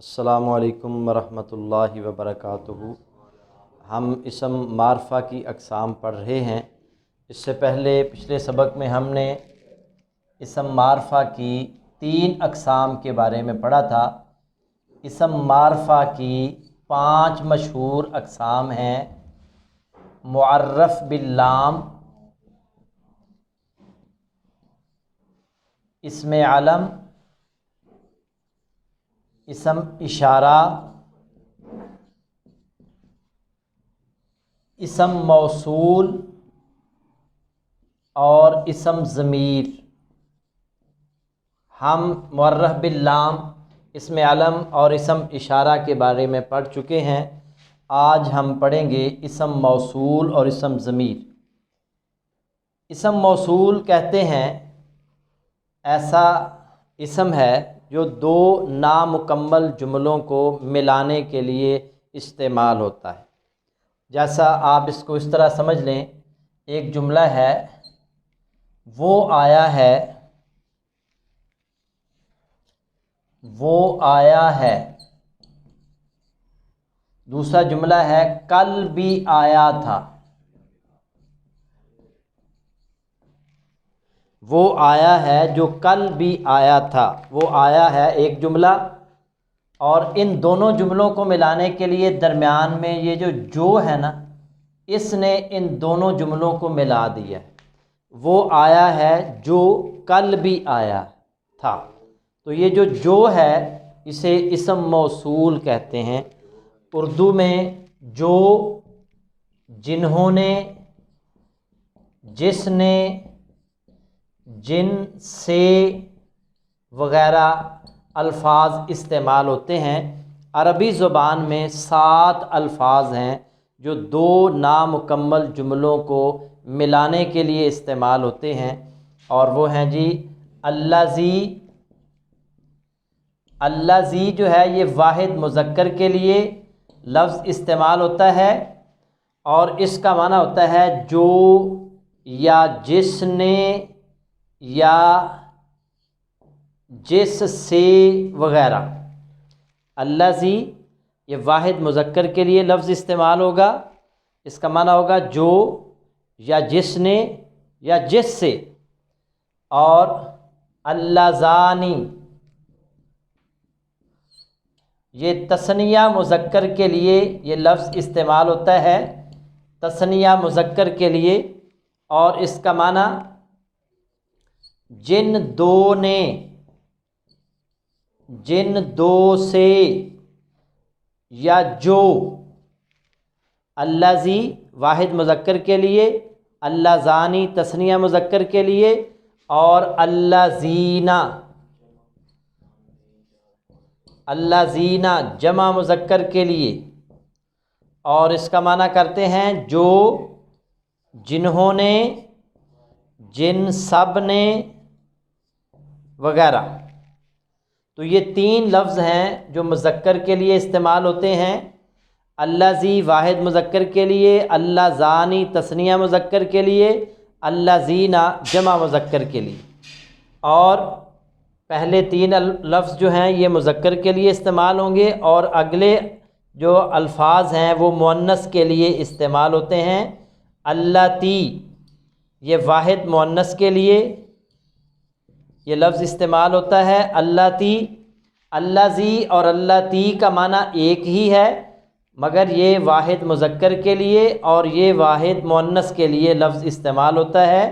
السلام علیکم ورحمۃ اللہ وبرکاتہ۔ ہم اسم معرفہ کی اقسام پڑھ رہے ہیں۔ اس سے پہلے پچھلے سبق میں ہم نے اسم معرفہ کی 3 اقسام کے بارے میں پڑھا تھا۔ اسم معرفہ کی 5 مشہور اقسام ہیں: معرف باللام، اسم علم، اسم اشارہ، اسم موصول اور اسم ضمیر۔ ہم معرف باللام، اسم علم اور اسم اشارہ کے بارے میں پڑھ چکے ہیں۔ آج ہم پڑھیں گے اسم موصول اور اسم ضمیر۔ اسم موصول کہتے ہیں ایسا اسم ہے جو 2 نامکمل جملوں کو ملانے کے لیے استعمال ہوتا ہے۔ جیسا آپ اس کو اس طرح سمجھ لیں، ایک جملہ ہے وہ آیا ہے، وہ آیا ہے۔ دوسرا جملہ ہے کل بھی آیا تھا، وہ آیا ہے جو کل بھی آیا تھا۔ وہ آیا ہے ایک جملہ، اور ان دونوں جملوں کو ملانے کے لیے درمیان میں یہ جو ہے نا، اس نے ان دونوں جملوں کو ملا دیا ہے۔ وہ آیا ہے جو کل بھی آیا تھا، تو یہ جو ہے اسے اسم موصول کہتے ہیں۔ اردو میں جو، جنہوں نے، جس نے، جن سے وغیرہ الفاظ استعمال ہوتے ہیں۔ عربی زبان میں 7 الفاظ ہیں جو 2 نامکمل جملوں کو ملانے کے لیے استعمال ہوتے ہیں، اور وہ ہیں جی الذی۔ الذی جو ہے یہ واحد مذکر کے لیے لفظ استعمال ہوتا ہے، اور اس کا معنی ہوتا ہے جو یا جس نے یا جس سے وغیرہ۔ الذی یہ واحد مذکر کے لیے لفظ استعمال ہوگا، اس کا معنی ہوگا جو یا جس نے یا جس سے۔ اور اللذانی یہ تثنیہ مذکر کے لیے یہ لفظ استعمال ہوتا ہے، تثنیہ مذکر کے لیے، اور اس کا معنی جن 2 نے، جن 2 سے، یا جو۔ الذی واحد مذکر کے لیے، اللذانی تثنیہ مذکر کے لیے، اور الذین، الذین جمع مذکر کے لیے، اور اس کا معنی کرتے ہیں جو، جنہوں نے، جن سب نے وغیرہ۔ تو یہ 3 لفظ ہیں جو مذکر کے لیے استعمال ہوتے ہیں: الذی واحد مذکر کے لیے، اللذانی تثنیہ مذکر کے لیے، الذین جمع مذکر کے لیے۔ اور پہلے 3 لفظ جو ہیں یہ مذکر کے لیے استعمال ہوں گے، اور اگلے جو الفاظ ہیں وہ مؤنث کے لیے استعمال ہوتے ہیں۔ اللاتی یہ واحد مؤنث کے لیے یہ لفظ استعمال ہوتا ہے، اللاتی۔ الذی اور اللاتی کا معنی ایک ہی ہے، مگر یہ واحد مذکر کے لیے اور یہ واحد مؤنث کے لیے لفظ استعمال ہوتا ہے۔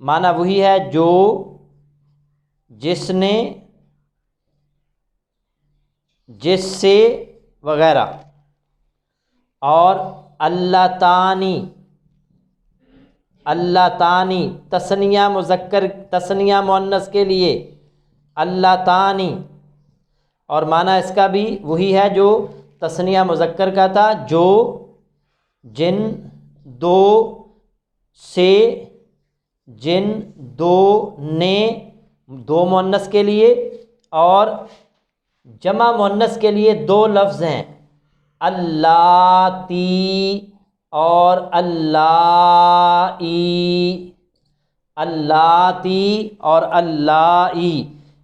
معنی وہی ہے جو، جس نے، جس سے وغیرہ۔ اور اللتانی، اللتانی تثنیہ مذکر، تثنیہ مؤنث کے لیے اللتانی، اور معنی اس کا بھی وہی ہے جو تثنیہ مذکر کا تھا، جو، جن 2 سے، جن 2 نے 2 مؤنث کے لیے، اور جمع مؤنث کے لیے 2 لفظ ہیں، اللاتی اور اللائی۔ اللاتی اور اللائی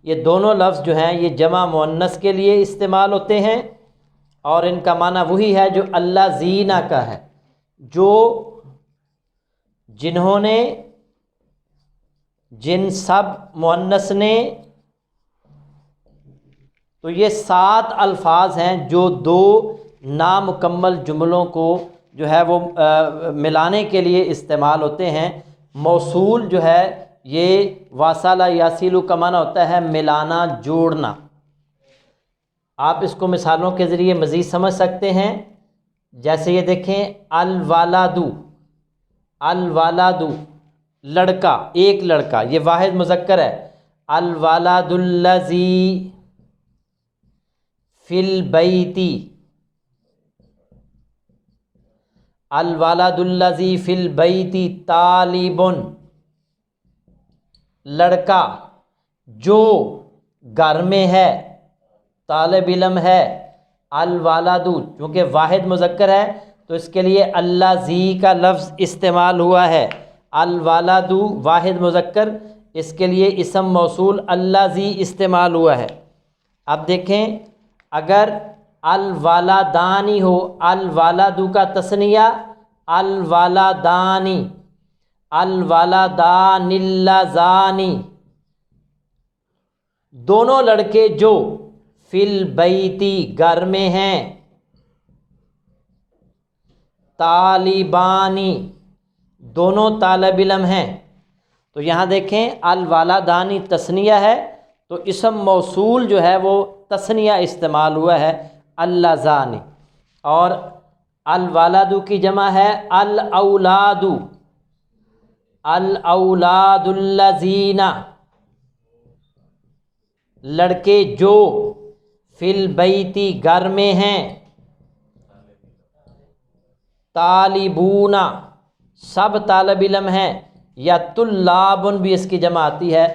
یہ دونوں لفظ جو ہیں یہ جمع مؤنث کے لیے استعمال ہوتے ہیں، اور ان کا معنی وہی ہے جو الذین کا ہے، جو جنہوں نے، جن سب مؤنث نے۔ تو یہ 7 الفاظ ہیں جو دو نامکمل جملوں کو جو ہے وہ ملانے کے لیے استعمال ہوتے ہیں۔ موصول جو ہے یہ واصلہ یصل کا معنی ہوتا ہے ملانا، جوڑنا۔ آپ اس کو مثالوں کے ذریعے مزید سمجھ سکتے ہیں، جیسے یہ دیکھیں الولد، الولد لڑکا، ایک لڑکا، یہ واحد مذکر ہے۔ الولد الذی فی البیت، الولد الذی فی البیت طالب، لڑکا جو گھر میں ہے، طالب علم ہے۔ الولد چونکہ واحد مذکر ہے تو اس کے لیے الذی کا لفظ استعمال ہوا ہے۔ الولد واحد مذکر، اس کے لیے اسم موصول الذی استعمال ہوا ہے۔ اب دیکھیں اگر الولدانی ہو، الولد کا تثنیہ الولدانی، الولدان اللذانی، دونوں لڑکے جو فی البیتی گھر میں ہیں، طالبانی دونوں طالب علم ہیں۔ تو یہاں دیکھیں الولدانی تثنیہ ہے تو اسم موصول جو ہے وہ تثنیہ استعمال ہوا ہے اللذانی، اور الولد کی جمع ہے الاولاد، الاولاد الذین، لڑکے جو فی البیتی گھر میں ہیں، طالبون سب طالب علم ہیں، یا طلاب بھی اس کی جمع آتی ہے۔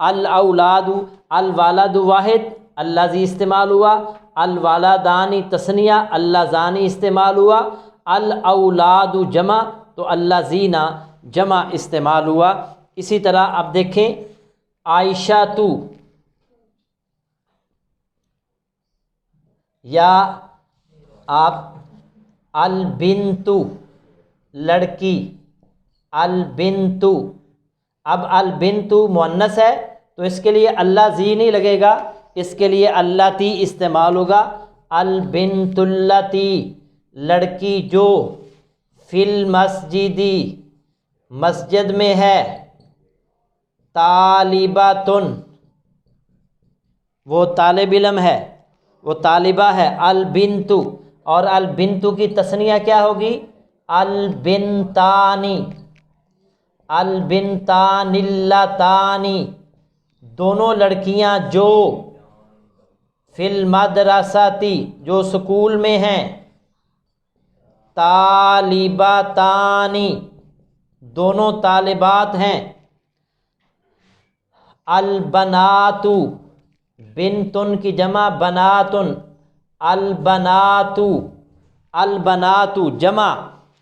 الاولاد، الولد واحد، الذی استعمال ہوا، الولدانی تثنیہ، اللذانی استعمال ہوا، الاولاد جمع تو الذین جمع استعمال ہوا۔ اسی طرح اب دیکھیں عائشہ تو، یا آپ البنت لڑکی، البنت، اب البنت مؤنث ہے تو اس کے لیے الذی نہیں لگے گا، اس کے لیے اللاتی استعمال ہوگا۔ البنت اللاتی لڑکی جو فی المسجد مسجد میں ہے، طالباتن وہ طالب علم ہے، وہ طالبہ ہے، البنت، اور البنت کی تثنیہ کیا ہوگی؟ البنتانی، البنتان اللتانی دونوں لڑکیاں جو فی المدرستی جو سکول میں ہیں، طالباتانی دونوں طالبات ہیں، البنات بنتن کی جمع بناتن، البنات، البنات جمع۔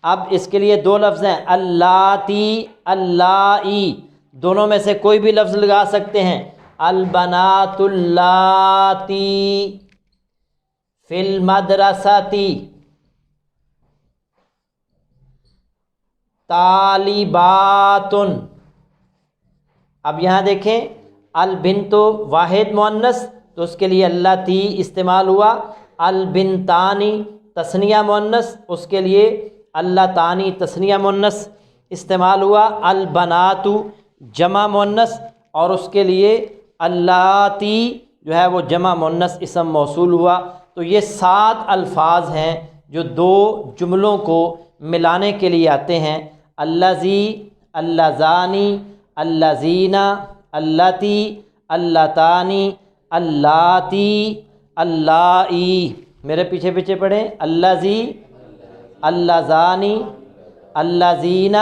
اب اس کے لیے دو لفظ ہیں اللاتی، اللائی، دونوں میں سے کوئی بھی لفظ لگا سکتے ہیں۔ البنات اللاتی فی المدرستی، طالبات۔ اب یہاں دیکھیں البنت واحد مؤنث تو اس کے لیے اللاتی استعمال ہوا، البنتانی تثنیہ مؤنث اس کے لیے اللتانی تثنیہ مؤنث استعمال ہوا، البنات جمع مؤنث اور اس کے لیے اللاتی جو ہے وہ جمع مؤنث اسم موصول ہوا۔ تو یہ 7 الفاظ ہیں جو دو جملوں کو ملانے کے لیے آتے ہیں، الذی، اللذانی، اللذین، اللاتی، اللتانی، اللاتی، اللائی۔ میرے پیچھے پیچھے پڑھیں، الذی، اللذانی، اللذین،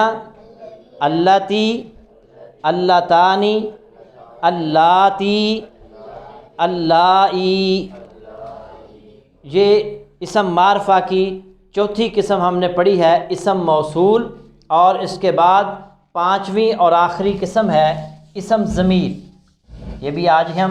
اللاتی، اللتانی، اللاتی، اللائی۔ یہ اسم معرفہ کی چوتھی قسم ہم نے پڑھی ہے، اسم موصول، اور اس کے بعد 5ویں اور آخری قسم ہے اسم ضمیر۔ یہ بھی آج ہم